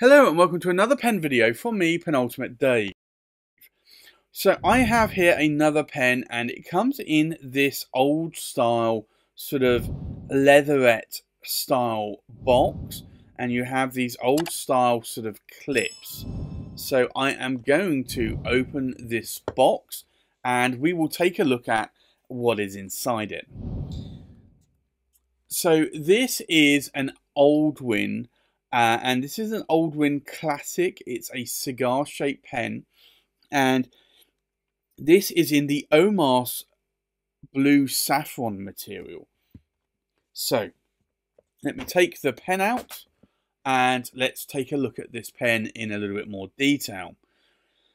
Hello and welcome to another pen video from me, Penultimate Dave. So I have here another pen and it comes in this old style sort of leatherette style box, and you have these old style sort of clips. So I am going to open this box and we will take a look at what is inside it. So this is an Oldwin. And this is an Oldwin Classic. It's a cigar-shaped pen, and this is in the Omas blue saffron material. So let me take the pen out, and let's take a look at this pen in a little bit more detail.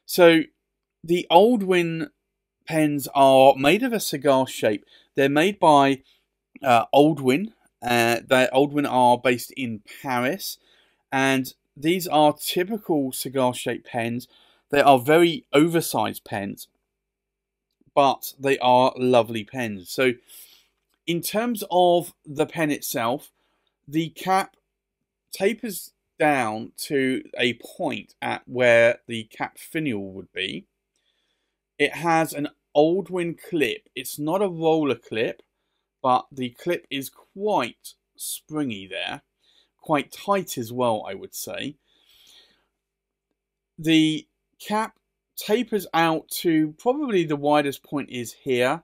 So the Oldwin pens are made of a cigar shape. They're made by Oldwin. Oldwin are based in Paris, and these are typical cigar-shaped pens. They are very oversized pens, but they are lovely pens. So in terms of the pen itself, the cap tapers down to a point at where the cap finial would be. It has an Oldwin clip. It's not a roller clip, but the clip is quite springy there. Quite tight as well, I would say. The cap tapers out to probably the widest point is here,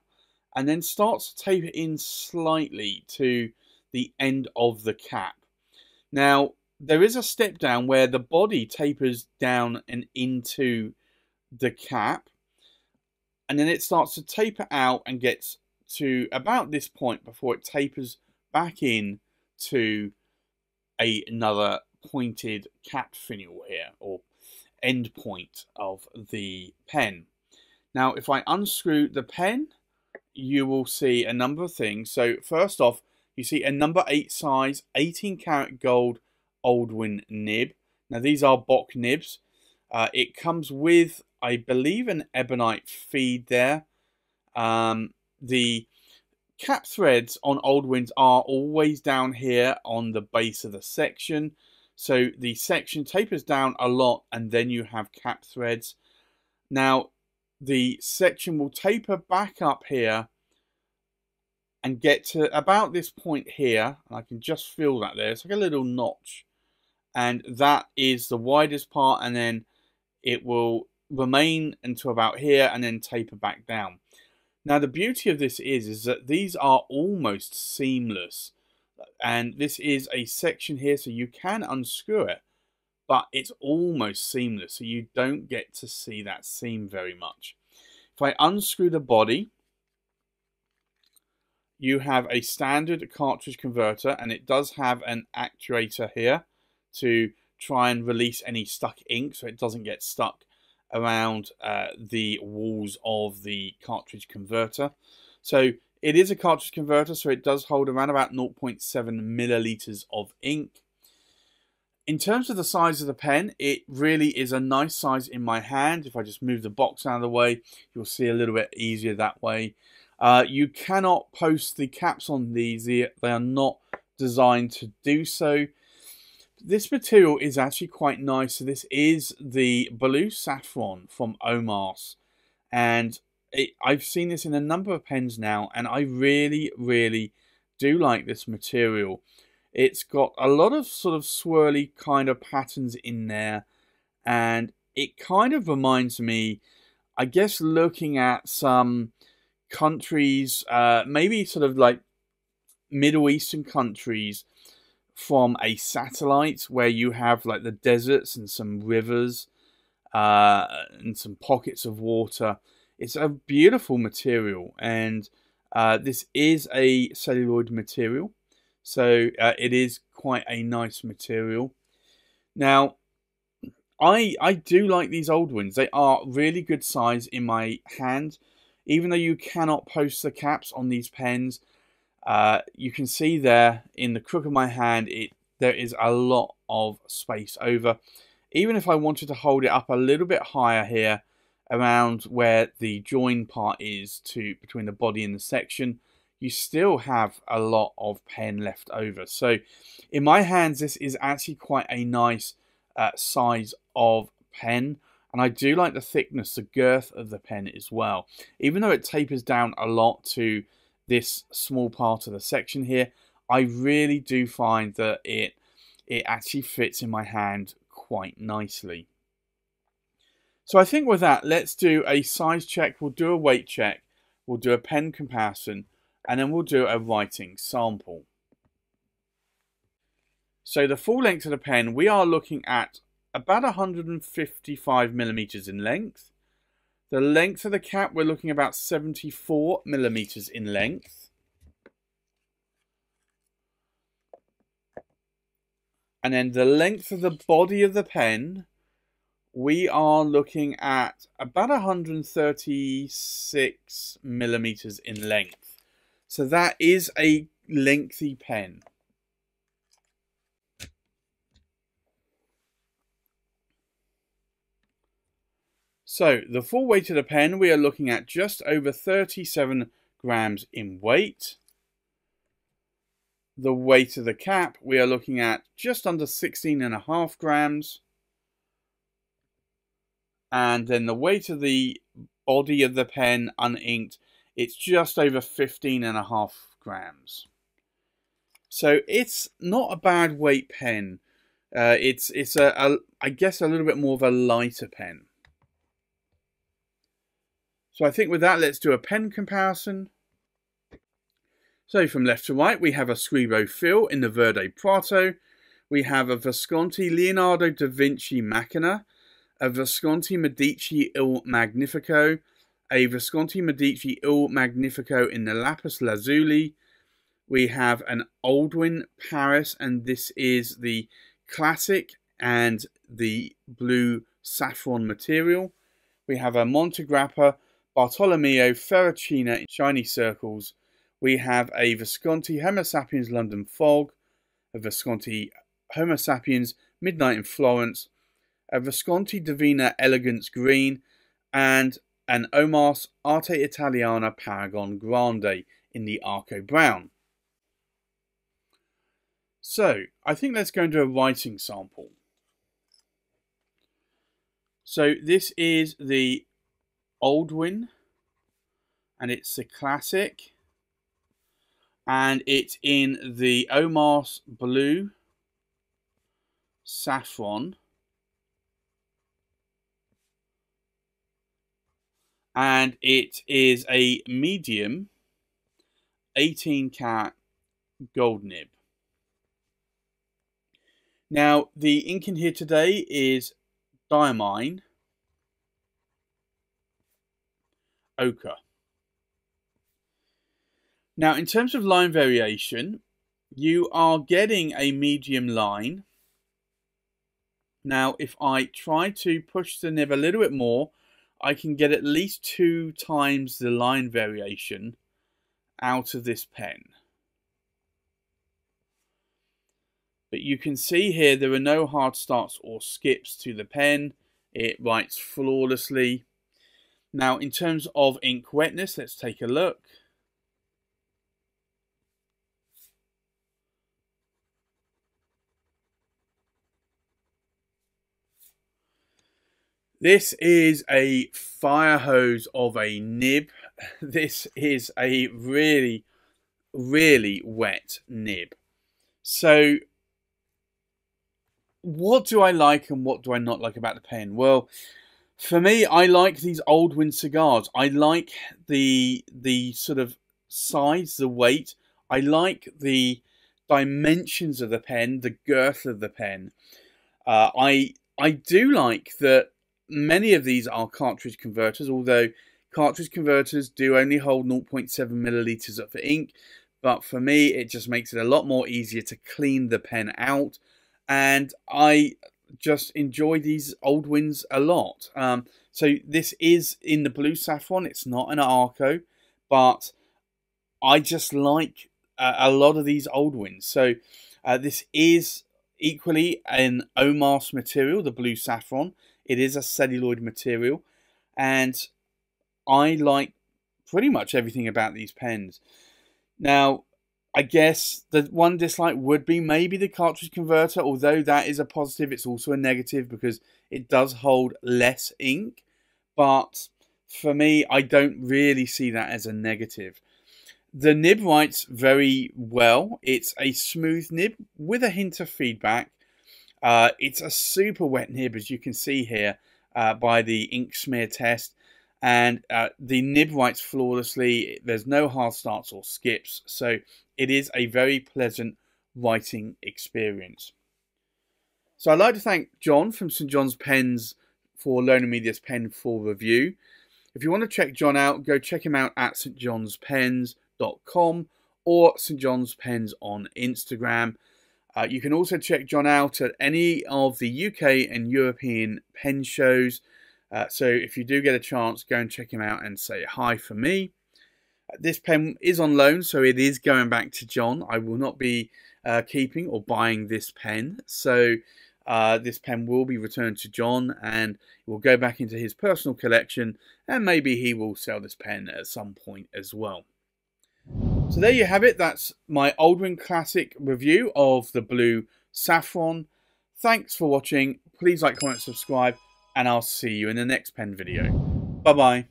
and then starts to taper in slightly to the end of the cap. Now, there is a step down where the body tapers down and into the cap, and then it starts to taper out and gets to about this point before it tapers back in to another pointed cap finial here, or end point of the pen. Now, if I unscrew the pen, you will see a number of things. So first off, you see a number 8 size 18 karat gold Oldwin nib. Now these are Bock nibs. It comes with, I believe, an ebonite feed there. The cap threads on Oldwins are always down here on the base of the section. So the section tapers down a lot, and then you have cap threads. Now, the section will taper back up here and get to about this point here. I can just feel that there. It's like a little notch. And that is the widest part, and then it will remain until about here and then taper back down. Now, the beauty of this is that these are almost seamless. And this is a section here, so you can unscrew it, but it's almost seamless, so you don't get to see that seam very much. If I unscrew the body, you have a standard cartridge converter, and it does have an actuator here to try and release any stuck ink so it doesn't get stuck around the walls of the cartridge converter. So it is a cartridge converter, so it does hold around about 0.7 milliliters of ink. In terms of the size of the pen, it really is a nice size in my hand. If I just move the box out of the way, you'll see a little bit easier that way. You cannot post the caps on these. They are not designed to do so. This material is actually quite nice. So this is the blue saffron from Omas, and I've seen this in a number of pens now, and I really, really do like this material. It's got a lot of sort of swirly kind of patterns in there, and it kind of reminds me, I guess, looking at some countries, maybe sort of like Middle Eastern countries, from a satellite where you have like the deserts and some rivers and some pockets of water. It's a beautiful material, and this is a celluloid material, so it is quite a nice material. Now, I do like these Oldwins. They are really good size in my hand, even though you cannot post the caps on these pens. You can see there in the crook of my hand, there is a lot of space over. Even if I wanted to hold it up a little bit higher here, around where the join part is between the body and the section, you still have a lot of pen left over. So in my hands, this is actually quite a nice size of pen. And I do like the thickness, the girth of the pen as well. Even though it tapers down a lot to this small part of the section here, I really do find that it actually fits in my hand quite nicely. So I think with that, let's do a size check, we'll do a weight check, we'll do a pen comparison, and then we'll do a writing sample. So the full length of the pen, we are looking at about 155 millimeters in length. The length of the cap, we're looking about 74 millimeters in length. And then the length of the body of the pen, we are looking at about 136 millimeters in length. So that is a lengthy pen. So the full weight of the pen, we are looking at just over 37 grams in weight. The weight of the cap, we are looking at just under 16.5 grams. And then the weight of the body of the pen uninked, it's just over 15.5 grams. So it's not a bad weight pen. It's I guess a little bit more of a lighter pen. So I think with that, let's do a pen comparison. So from left to right, we have a Scribo Fill in the Verde Prato. We have a Visconti Leonardo da Vinci Macchina, a Visconti Medici Il Magnifico, a Visconti Medici Il Magnifico in the Lapis Lazuli. We have an Oldwin Paris, and this is the classic and the blue saffron material. We have a Montegrappa Bartolomeo Ferracina in shiny circles. We have a Visconti Homo Sapiens London Fog, a Visconti Homo Sapiens Midnight in Florence, a Visconti Divina Elegance Green, and an Omas Arte Italiana Paragon Grande in the Arco Brown. So, I think let's go into a writing sample. So, this is the Oldwin, and it's the classic, and it's in the Omas Blue Saffron, and it is a medium 18 karat gold nib. Now, the ink in here today is diamine ochre. Now, in terms of line variation, you are getting a medium line. Now, if I try to push the nib a little bit more, I can get at least 2 times the line variation out of this pen. But you can see here there are no hard starts or skips to the pen. It writes flawlessly. Now, in terms of ink wetness, let's take a look. This is a fire hose of a nib. This is a really, really wet nib. So, what do I like and what do I not like about the pen? Well, for me, I like these Oldwin cigars. I like the sort of size, the weight. I like the dimensions of the pen, the girth of the pen. I do like that many of these are cartridge converters, although cartridge converters do only hold 0.7 milliliters of ink. But for me, it just makes it a lot more easier to clean the pen out. And I just enjoy these Oldwins a lot. So this is in the blue saffron. It's not an Arco, but I just like a lot of these Oldwins. So this is equally an Omas material, the blue saffron. It is a celluloid material, and I like pretty much everything about these pens. Now, I guess the one dislike would be maybe the cartridge converter, although that is a positive, it's also a negative because it does hold less ink. But for me, I don't really see that as a negative. The nib writes very well. It's a smooth nib with a hint of feedback. It's a super wet nib, as you can see here by the ink smear test. And the nib writes flawlessly. There's no hard starts or skips. So it is a very pleasant writing experience. So I'd like to thank John from St. John's Pens for loaning me this pen for review. If you want to check John out, go check him out at stjohnspens.com or St. John's Pens on Instagram. You can also check John out at any of the UK and European pen shows. So if you do get a chance, go and check him out and say hi for me. This pen is on loan, so it is going back to John. I will not be keeping or buying this pen. So this pen will be returned to John and it will go back into his personal collection, and maybe he will sell this pen at some point as well. So there you have it. That's my Oldwin Classic review of the blue Saffron. Thanks for watching. Please like, comment, subscribe, and I'll see you in the next pen video. Bye-bye.